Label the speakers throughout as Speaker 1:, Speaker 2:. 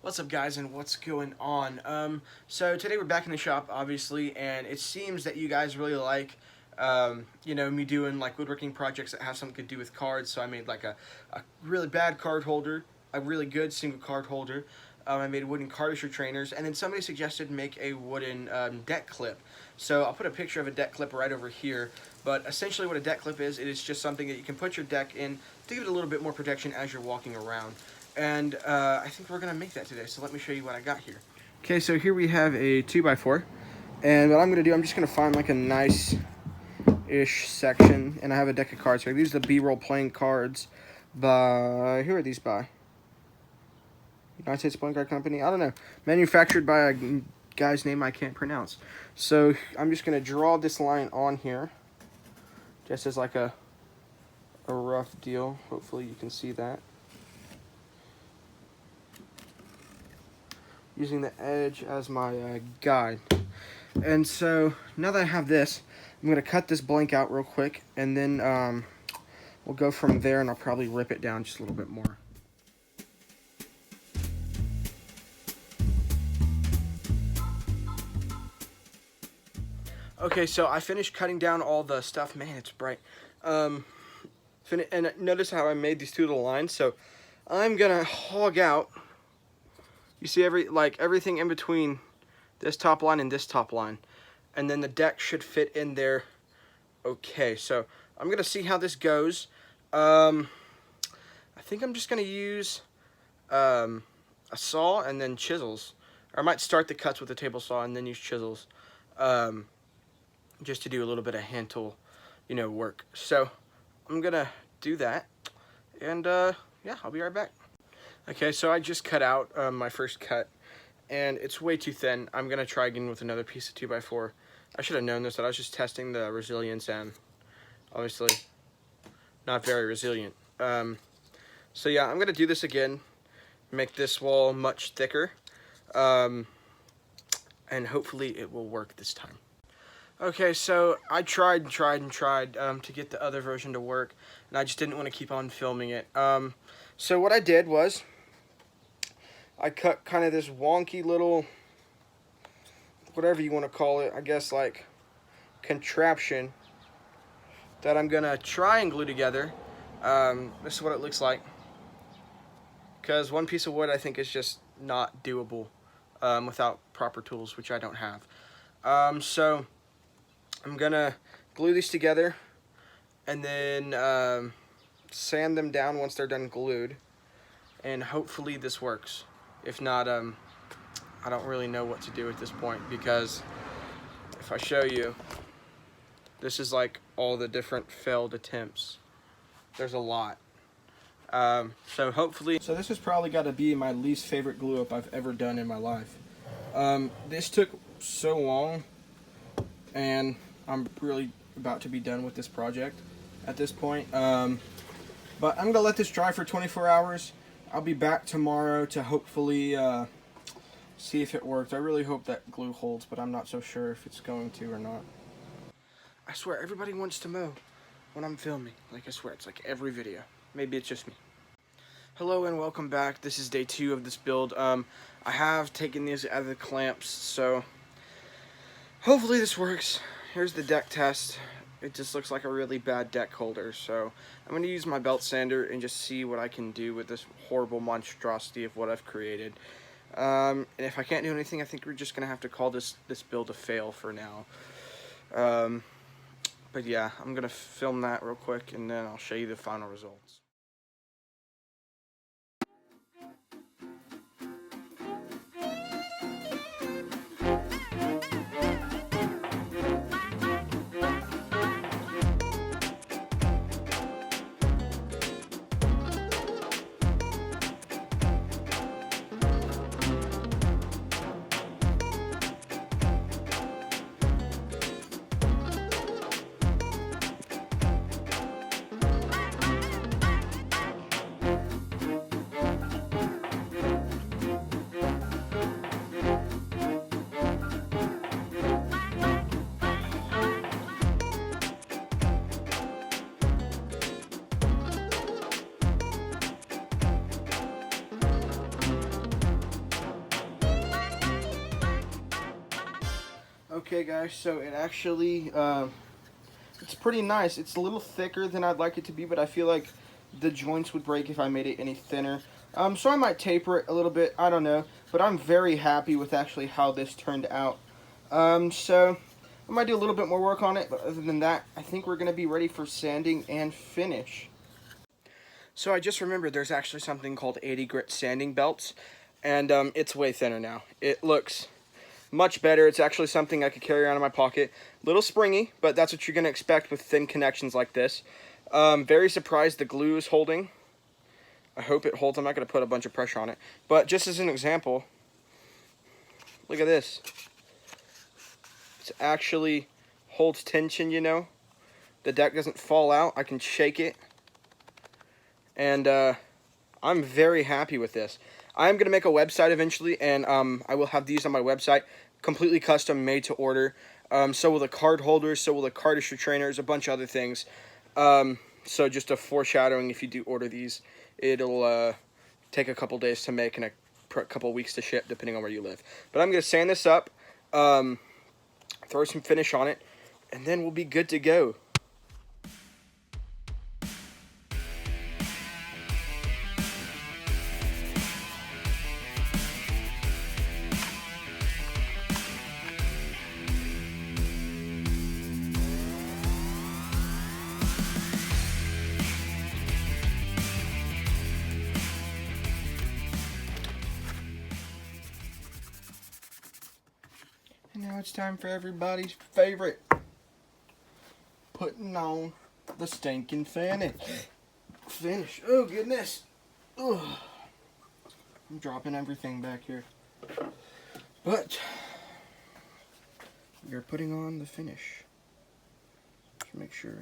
Speaker 1: What's up, guys, and what's going on? So today we're back in the shop, obviously, and it seems that you guys really like, me doing like woodworking projects that have something to do with cards. So I made like a really bad card holder, a really good single card holder. I made wooden Cardist trainers, and then somebody suggested make a wooden deck clip. So I'll put a picture of a deck clip right over here. But essentially, what a deck clip is, it is just something that you can put your deck in to give it a little bit more protection as you're walking around. And I think we're going to make that today, so let me show you what I got here. Okay, so here we have a 2x4, and what I'm going to do, I'm just going to find like a nice-ish section, and I have a deck of cards here. These are the B-roll playing cards by, who are these by? United States Playing Card Company? I don't know. Manufactured by a guy's name I can't pronounce. So I'm just going to draw this line on here, just as like a rough deal. Hopefully you can see that. Using the edge as my guide. And so now that I have this, I'm going to cut this blank out real quick, and then we'll go from there, and I'll probably rip it down just a little bit more. Okay, so I finished cutting down all the stuff. Man, it's bright. And notice how I made these two little lines. So I'm going to hog out. You see everything in between this top line and this top line. And then the deck should fit in there. Okay, so I'm going to see how this goes. I think I'm just going to use a saw and then chisels. Or I might start the cuts with a table saw and then use chisels. Just to do a little bit of hand tool, work. So I'm going to do that. And yeah, I'll be right back. Okay, so I just cut out my first cut, and it's way too thin. I'm going to try again with another piece of 2x4. I should have known this, that I was just testing the resilience, and obviously not very resilient. So yeah, I'm going to do this again, make this wall much thicker, and hopefully it will work this time. Okay, so I tried to get the other version to work, and I just didn't want to keep on filming it. So what I did was I cut kind of this wonky little, whatever you want to call it, I guess like contraption that I'm going to try and glue together. This is what it looks like. Because one piece of wood I think is just not doable without proper tools, which I don't have. So I'm going to glue these together and then sand them down once they're done glued. And hopefully this works. If not, I don't really know what to do at this point, because if I show you, this is like all the different failed attempts. There's a lot. So hopefully, so this has probably got to be my least favorite glue up I've ever done in my life. This took so long, and I'm really about to be done with this project at this point. But I'm going to let this dry for 24 hours. I'll be back tomorrow to hopefully see if it works. I really hope that glue holds, but I'm not so sure if it's going to or not. I swear, everybody wants to mow when I'm filming. Like, I swear, it's like every video. Maybe it's just me. Hello and welcome back. This is day 2 of this build. I have taken these out of the clamps, so hopefully this works. Here's the deck test. It just looks like a really bad deck holder, so I'm going to use my belt sander and just see what I can do with this horrible monstrosity of what I've created. And if I can't do anything, I think we're just going to have to call this build a fail for now. But yeah, I'm going to film that real quick, and then I'll show you the final results. Okay guys, so it actually, it's pretty nice. It's a little thicker than I'd like it to be, but I feel like the joints would break if I made it any thinner. So I might taper it a little bit, I don't know. But I'm very happy with actually how this turned out. So I might do a little bit more work on it, but other than that, I think we're going to be ready for sanding and finish. So I just remembered there's actually something called 80 grit sanding belts, and it's way thinner now. It looks much better. It's actually something I could carry around in my pocket. Little springy, but that's what you're going to expect with thin connections like this. Very surprised the glue is holding. I hope it holds. I'm not going to put a bunch of pressure on it. But just as an example, look at this. It actually holds tension, you know. The deck doesn't fall out. I can shake it. And I'm very happy with this. I'm going to make a website eventually, and I will have these on my website, completely custom, made to order. So will the card holders, so will the Cardist trainers, a bunch of other things. So just a foreshadowing, if you do order these, it'll take a couple days to make and a couple weeks to ship, depending on where you live. But I'm going to sand this up, throw some finish on it, and then we'll be good to go. And now it's time for everybody's favorite. Putting on the stinking finish. Oh, goodness. Ugh. I'm dropping everything back here. But you're putting on the finish. Just make sure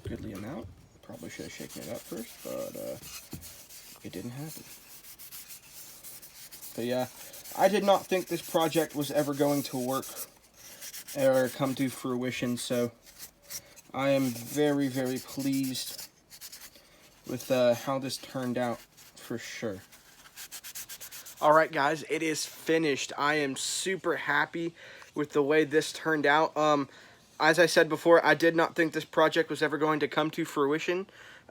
Speaker 1: goodly amount. Probably should have shaken it up first, but it didn't happen. But yeah, I did not think this project was ever going to work or come to fruition, so I am very, very pleased with how this turned out, for sure. Alright guys, it is finished. I am super happy with the way this turned out. As I said before, I did not think this project was ever going to come to fruition,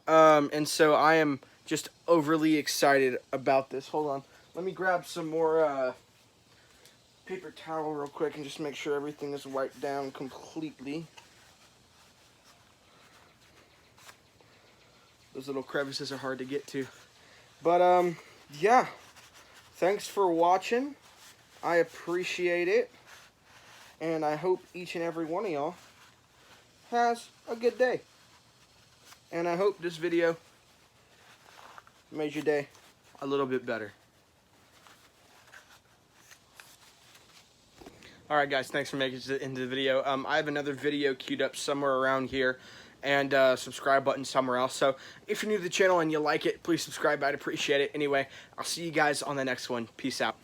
Speaker 1: and so I am just overly excited about this. Hold on. Let me grab some more paper towel real quick and just make sure everything is wiped down completely. Those little crevices are hard to get to. But, yeah. Thanks for watching. I appreciate it. And I hope each and every one of y'all has a good day. And I hope this video made your day a little bit better. Alright guys, thanks for making it into the video. I have another video queued up somewhere around here, and subscribe button somewhere else. So if you're new to the channel and you like it, please subscribe. I'd appreciate it. Anyway, I'll see you guys on the next one. Peace out.